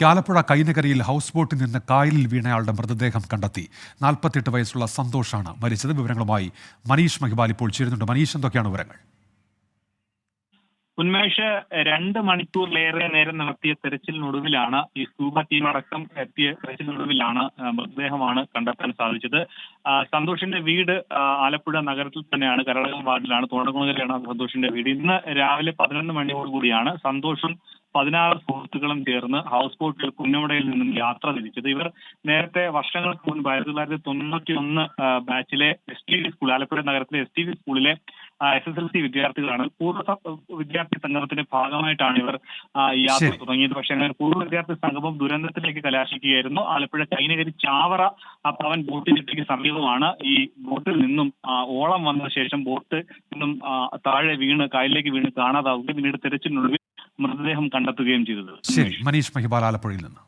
Alappuzha കൈനകരിയിൽ house ബോട്ടിൽ നിന്ന് കായലിൽ വീണയാളുടെ മൃതദേഹം കണ്ടെത്തി. 48 വയസ്സുള്ള സന്തോഷാണ് മരിച്ചത്. വിവരങ്ങളുമായി മനീഷ് മഹിബാൽ ഇപ്പോൾ ചേരുന്നുണ്ട്. മനീഷ്, എന്തൊക്കെയാണ് വിവരങ്ങൾ? ഉന്മേഷ്, 2 മണിക്കൂറിലേറെ നേരം നടത്തിയ തെരച്ചിലിനൊടുവിലാണ് ഈ സ്കൂബ ടീം അടക്കം എത്തിയ തെരച്ചിലിനൊടുവിലാണ് മൃതദേഹമാണ് കണ്ടെത്താൻ സാധിച്ചത്. സന്തോഷിന്റെ വീട് ആലപ്പുഴ നഗരത്തിൽ തന്നെയാണ്, കരളകം വാർഡിലാണ്, തോണകുളങ്ങരയാണ് സന്തോഷിന്റെ വീട്. ഇന്ന് രാവിലെ 11 മണിയോടുകൂടിയാണ് സന്തോഷും 16 സുഹൃത്തുക്കളും ചേർന്ന് ഹൗസ് ബോട്ടിൽ പുന്നമടയിൽ നിന്നും യാത്ര തിരിച്ചത്. ഇവർ നേരത്തെ വർഷങ്ങൾക്ക് മുൻപ് 1991 ബാച്ചിലെ STV സ്കൂൾ, ആലപ്പുഴ നഗരത്തിലെ STV സ്കൂളിലെ SSLC വിദ്യാർത്ഥികളാണ്. പൂർവ്വ വിദ്യാർത്ഥി സംഗമത്തിന്റെ ഭാഗമായിട്ടാണ് ഇവർ യാത്ര തുടങ്ങിയത്. പക്ഷേ അങ്ങനെ പൂർവ്വ വിദ്യാർത്ഥി സംഗമം ദുരന്തത്തിലേക്ക് കലാശിക്കുകയായിരുന്നു. ആലപ്പുഴ കൈനകരി ചാവറ പവൻ ബോട്ടിലേക്ക് സമീപമാണ് ഈ ബോട്ടിൽ നിന്നും ഓളം വന്ന ശേഷം ബോട്ട് നിന്നും താഴെ വീണ് കായലിലേക്ക് വീണ് കാണാതാവുകയും പിന്നീട് തെരച്ചിലിനൊടുവിൽ മൃതദേഹം കണ്ടെത്തുകയും ചെയ്തത്. ശരി, മനീഷ് മഹിബാൽ ആലപ്പുഴയിൽ നിന്ന്.